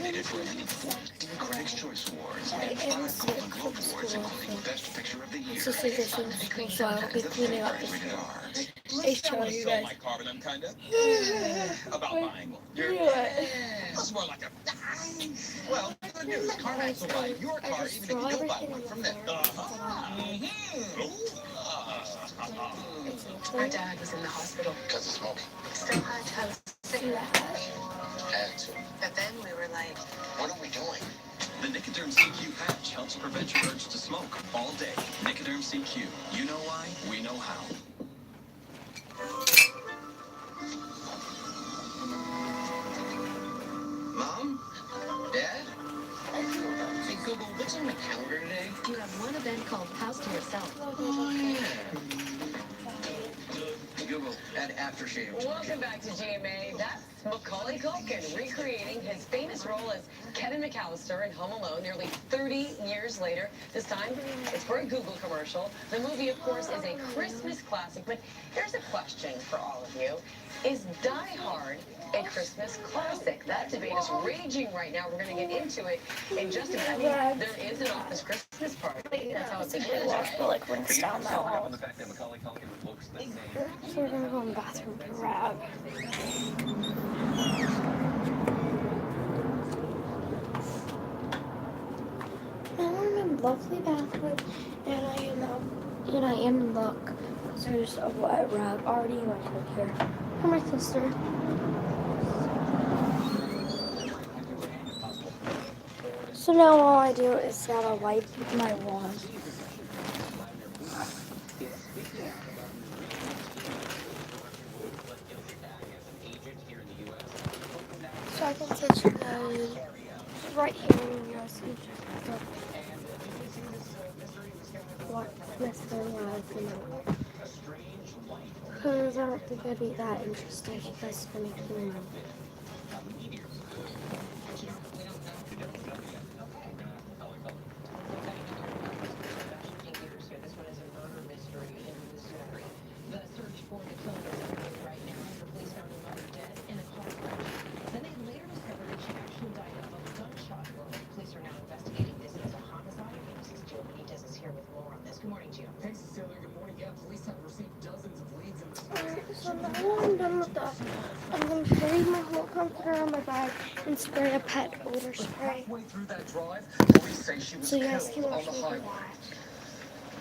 nominated for an Critics' Choice Awards and 5 Golden Globe Awards, including Best Picture of the Year. It's just like this in school, so I'll be cleaning up this room. I show you guys. My carbon, I'm kinda about buying one. That's more like a. Well, good news. CarMax will buy your car even if you don't buy one from them. Our dad was in the hospital. Because of smoking. Still had to have a cigarette. Had to. But then we were like, What are we doing? The Nicoderm CQ patch helps prevent your urge to smoke all day. Nicoderm CQ. You know why, we know how. Mom? Dad? Hey, Google, what's on my calendar today? you have one event called House to Yourself. Oh, yeah. Hey, Google, add aftershave. Welcome back to GMA. That's Macaulay Culkin recreating his famous role as Kevin McAllister in Home Alone nearly 30 years later. This time, it's for a Google commercial. The movie, of course, is a Christmas classic, but here's a question for all of you. Is Die Hard a Christmas classic? That debate is raging right now. We're going to get into it in just a minute. There is an office Christmas party. That's how it's It walks, but like rinse down that wall. The fact that Macaulay Culkin looks the same. So we're gonna go in the bathroom and grab. Now I'm in lovely bathroom, and I am in luck. There's a wet rag already in my coat here. For my sister. So now all I do is gotta wipe my wand. So I can teach you guys right here in your see what Mr. Wise and because I don't think I'd be that interested if you guys can make me know. So now I'm done with that. I'm going to leave my whole comforter on my bag and spray a pet odor spray. Through that drive, police say she was So you guys can killed on watch the me do highway. that.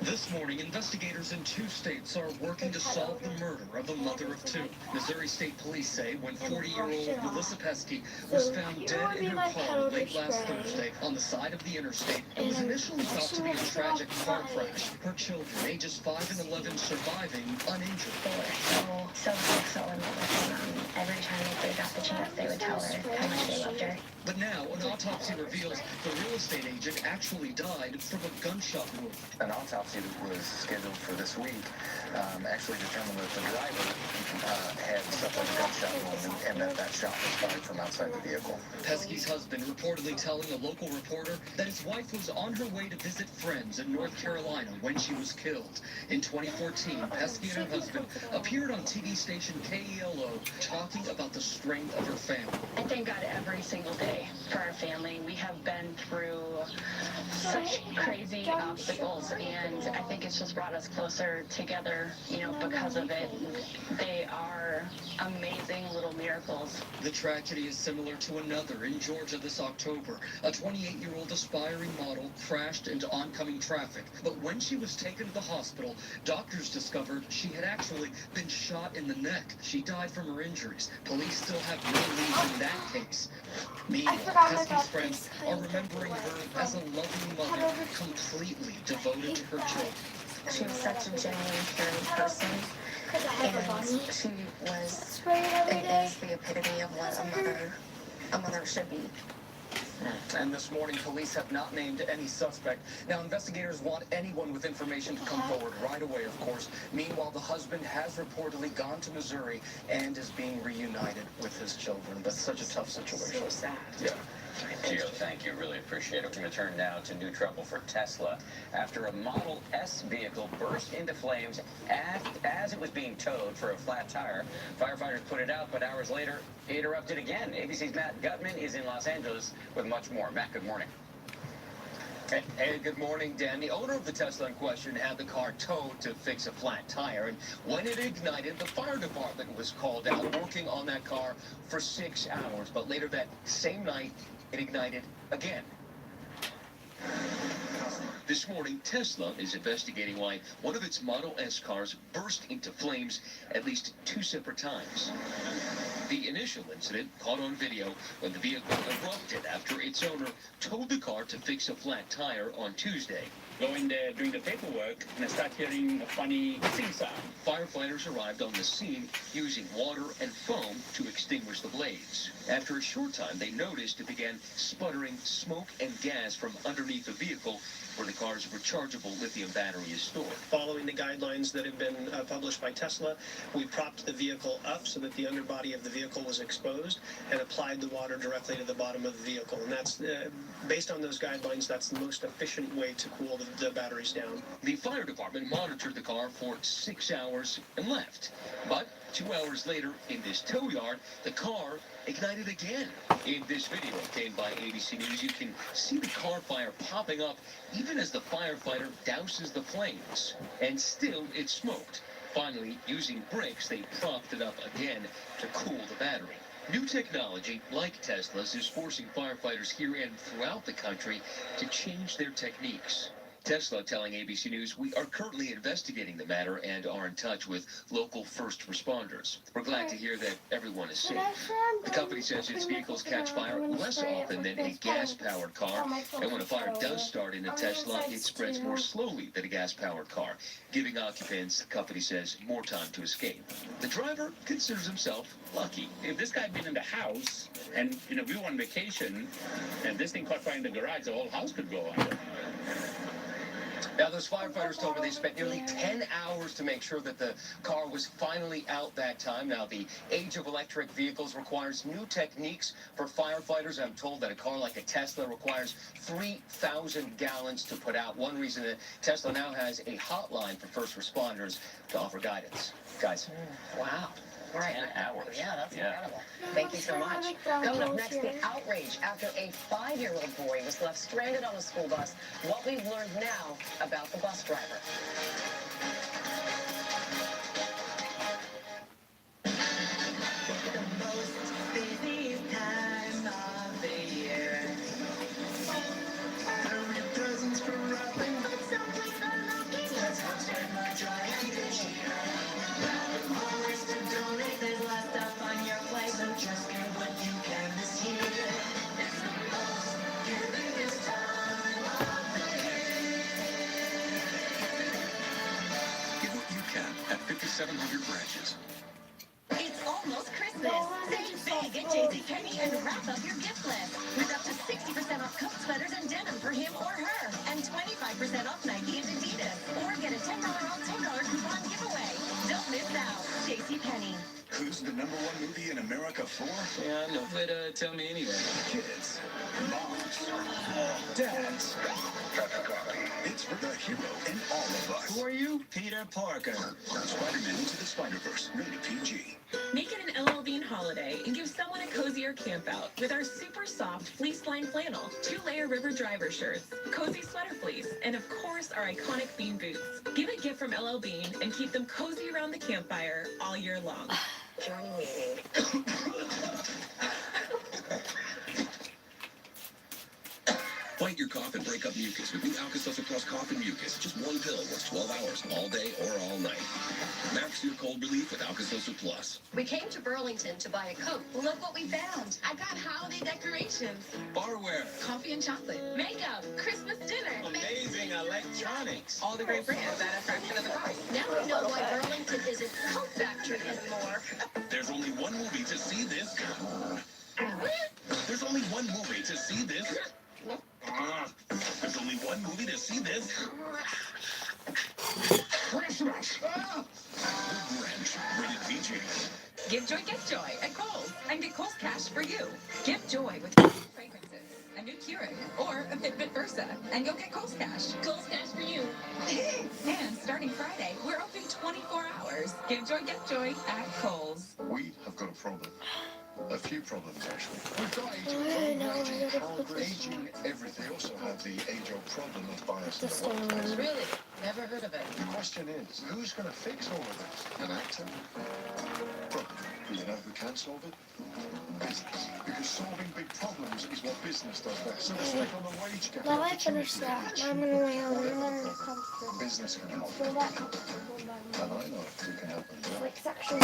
This morning, investigators in 2 states are working to solve the murder of a mother of 2. Missouri State Police say when 40-year-old Melissa Pesky was found dead in her car late last Thursday on the side of the interstate, it was initially thought to be a tragic car crash. Her children, ages 5 and 11, surviving uninjured. they were so in love with my mom. Every time they got the chance, they would tell her how much they loved her. But now, an autopsy reveals the real estate agent actually died from a gunshot wound. An autopsy that was scheduled for this week actually determined that the driver had suffered a gunshot wound and that shot was fired from outside the vehicle. Pesky's husband reportedly telling a local reporter that his wife was on her way to visit friends in North Carolina when she was killed. In 2014, Pesky and her husband appeared on TV station KELO talking about the strength of her family. I thank God every single day for our family. We have been through such crazy obstacles, and I think it's just brought us closer together, because of it. They are amazing little miracles. The tragedy is similar to another in Georgia this October. A 28-year-old aspiring model crashed into oncoming traffic, but when she was taken to the hospital, doctors discovered she had actually been shot in the neck. She died from her injuries. Police still have no leads in that case. Meanwhile, Pesky's friends are remembering her as a loving mother, completely devoted to her children. She was such a genuine, caring person, and she was, it is the epitome of what a mother should be. And this morning, police have not named any suspect. Now, investigators want anyone with information to come forward right away, of course. Meanwhile, the husband has reportedly gone to Missouri and is being reunited with his children. That's such a tough situation. So sad. Yeah. Gio, thank you. Really appreciate it. We're going to turn now to new trouble for Tesla after a Model S vehicle burst into flames as it was being towed for a flat tire. Firefighters put it out, but hours later, it erupted again. ABC's Matt Gutman is in Los Angeles with much more. Matt, good morning. Hey, good morning, Dan. The owner of the Tesla in question had the car towed to fix a flat tire, and when it ignited, the fire department was called out, working on that car for 6 hours. But later that same night, it ignited again. This morning, Tesla is investigating why one of its Model S cars burst into flames at least 2 separate times. The initial incident caught on video when the vehicle erupted after its owner towed the car to fix a flat tire on Tuesday. Go in there, doing the paperwork, and I start hearing a funny hissing sound. Firefighters arrived on the scene using water and foam to extinguish the blaze. After a short time, they noticed it began sputtering smoke and gas from underneath the vehicle where the car's rechargeable lithium battery is stored. Following the guidelines that have been published by Tesla, we propped the vehicle up so that the underbody of the vehicle was exposed and applied the water directly to the bottom of the vehicle. And that's, based on those guidelines, that's the most efficient way to cool the batteries down. The fire department monitored the car for 6 hours and left. But 2 hours later, in this tow yard, the car ignited again. In this video obtained by ABC News, you can see the car fire popping up even as the firefighter douses the flames. And still, it smoked. Finally, using bricks, they propped it up again to cool the battery. New technology, like Tesla's, is forcing firefighters here and throughout the country to change their techniques. Tesla telling ABC News, we are currently investigating the matter and are in touch with local first responders. We're glad to hear that everyone is safe. The company says its vehicles catch fire less often than a gas-powered car, and when a fire does start in a Tesla, it spreads more slowly than a gas-powered car, giving occupants, the company says, more time to escape. The driver considers himself lucky. If this guy had been in the house, and we were on vacation, and this thing caught fire in the garage, the whole house could go under. Now, those firefighters told me they spent nearly 10 hours to make sure that the car was finally out that time. Now, the age of electric vehicles requires new techniques for firefighters. I'm told that a car like a Tesla requires 3,000 gallons to put out. One reason that Tesla now has a hotline for first responders to offer guidance. Guys. Wow. All right. 10 hours. Yeah, that's incredible. Thank you so much. Coming up next, the outrage after a 5-year-old boy was left stranded on a school bus. What we've learned now about the bus driver. Get what you can at 5,700 branches. It's almost Christmas. Save big at JCPenney and wrap up your gift list with up to 60% off coat sweaters and denim for him or her, and 25% off Nike and Adidas. Or get a $10 off $10 coupon giveaway. Don't miss out. JCPenney. Who's the #1 movie in America for? Yeah, I know. But tell me anyway. Kids, moms, dads. Traffic copy. It's for the hero in all of us. Who are you? Peter Parker. Spider-Man Into the Spider-Verse, rated PG. Make it an LL Bean holiday and give someone a cozier camp out with our super soft fleece-lined flannel, 2-layer river driver shirts, cozy sweater fleece, and of course our iconic bean boots. Give a gift from LL Bean and keep them cozy around the campfire all year long. Joining meeting. Fight your cough and break up mucus with new Alka-Seltzer Plus Cough and Mucus. Just one pill works 12 hours, all day or all night. Max your cold relief with Alka-Seltzer Plus. We came to Burlington to buy a coat. Look what we found. I got holiday decorations, Barware. coffee and chocolate, makeup, Christmas dinner. Amazing electronics. All the great brands at a fraction of the price. Now we know why Burlington isn't Coat Factory anymore. There's only one movie to see this. There's only one movie to see this. There's only one movie to see this. Christmas! The Grinch, rated PG. Give joy at Kohl's and get Kohl's cash for you. Give joy with fragrances. Keurig or a Fitbit Versa, and you'll get Kohl's Cash. Kohl's Cash for you. And starting Friday, we're open 24 hours. Give joy, get joy at Kohl's. We have got a problem. A few problems, actually. We've got aging everything. We also have the age-old problem of bias in the workplace. Really? Never heard of it. The question is, who's going to fix all of this? An actor? Probably. Do you know who can solve it? Business. Because solving big problems is what business does best. So let's take on the wage gap. Now I finished that. I'm gonna lay on and then it comes to Business can help. so that comes to And I know who can help as well. like section.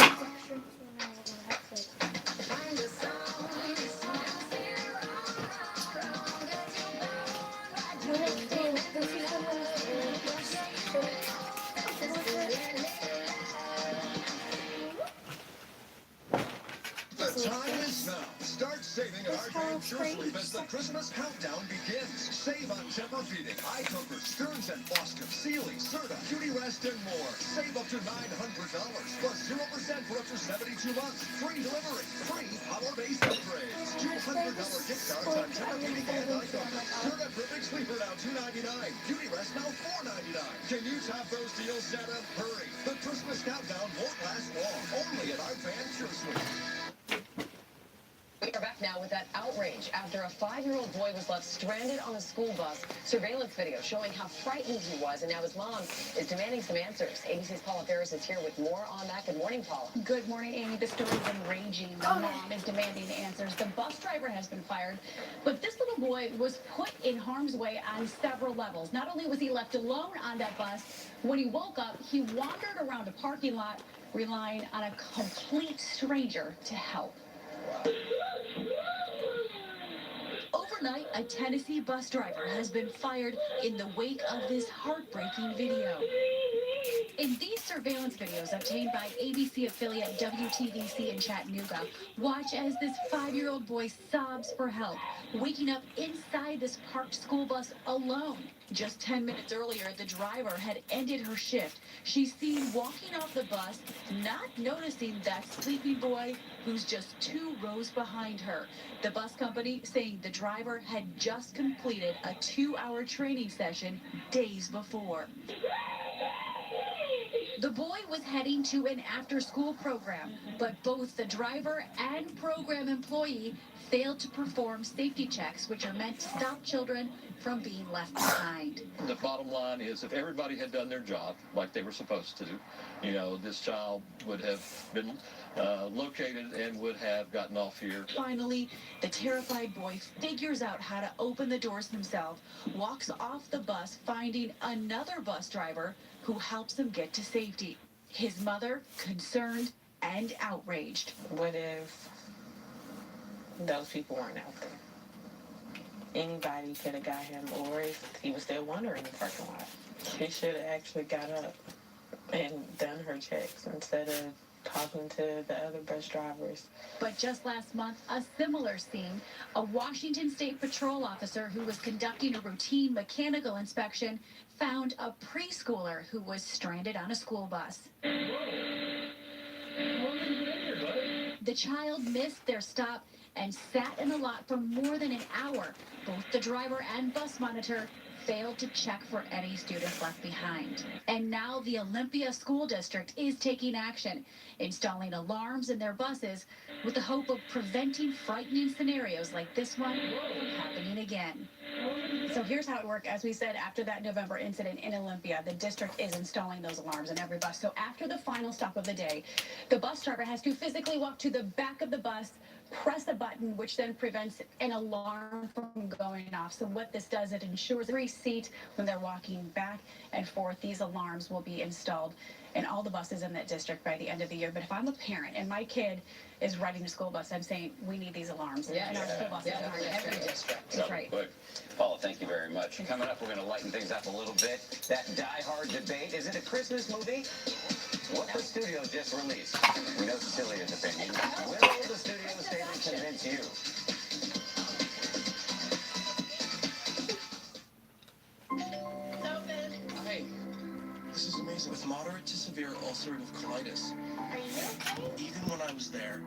The time is now. Start saving at RJ Pure as the Christmas countdown begins. Save on Tempur-Pedic, iComfort, Stearns & Foster, Sealy, Serta, Beautyrest, and more. Save up to $900 plus 0% for up to 72 months. Free delivery, free power-based upgrades. $200 gift cards on Tempur-Pedic and iComfort. Serta Perfect Sleeper now $299. Beautyrest now $499. Can you top those deals, Santa? Hurry. The Christmas countdown won't last long. Only at RJ Pure Sleep. We are back now with that outrage after a 5-year-old boy was left stranded on a school bus. Surveillance video showing how frightened he was, and now his mom is demanding some answers. ABC's Paula Ferris is here with more on that. Good morning, Paula. Good morning, Amy. The story's been raging. The mom is demanding answers. The bus driver has been fired, but this little boy was put in harm's way on several levels. Not only was he left alone on that bus, when he woke up, he wandered around a parking lot, relying on a complete stranger to help. Overnight, a Tennessee bus driver has been fired in the wake of this heartbreaking video. In these surveillance videos obtained by ABC affiliate WTVC in Chattanooga, watch as this 5-year-old boy sobs for help, waking up inside this parked school bus alone. Just 10 minutes earlier, the driver had ended her shift. She's seen walking off the bus, not noticing that sleeping boy who's just 2 rows behind her. The bus company saying the driver had just completed a 2-hour training session days before. The boy was heading to an after-school program, but both the driver and program employee failed to perform safety checks, which are meant to stop children from being left behind. The bottom line is, if everybody had done their job like they were supposed to, you know, this child would have been located and would have gotten off here. Finally, the terrified boy figures out how to open the doors himself, walks off the bus, finding another bus driver who helps him get to safety. His mother, concerned and outraged. What if those people weren't out there? Anybody could have got him, or if he was still wandering in the parking lot. She should have actually got up and done her checks instead of talking to the other bus drivers. But just last month, a similar scene, a Washington State Patrol officer who was conducting a routine mechanical inspection found a preschooler who was stranded on a school bus. The child missed their stop and sat in the lot for more than an hour. Both the driver and bus monitor failed to check for any students left behind. And now the Olympia School District is taking action, installing alarms in their buses with the hope of preventing frightening scenarios like this one from happening again. So here's how it worked. As we said, after that November incident in Olympia, the district is installing those alarms in every bus. So after the final stop of the day, the bus driver has to physically walk to the back of the bus, press a button, which then prevents an alarm from going off. So what this does, it ensures every seat when they're walking back and forth, these alarms will be installed in all the buses in that district by the end of the year. But if I'm a parent and my kid is riding a school bus, I'm saying we need these alarms in our school buses in our every district. That's right. Good. Paula, thank you very much. Coming up, we're going to lighten things up a little bit. That Die Hard debate, is it a Christmas movie? What the studio just released? We know Cecilia's opinion. Where will the studio statement convince you? Hi. This is amazing. With moderate to severe ulcerative colitis. Are you okay? Even when I was there,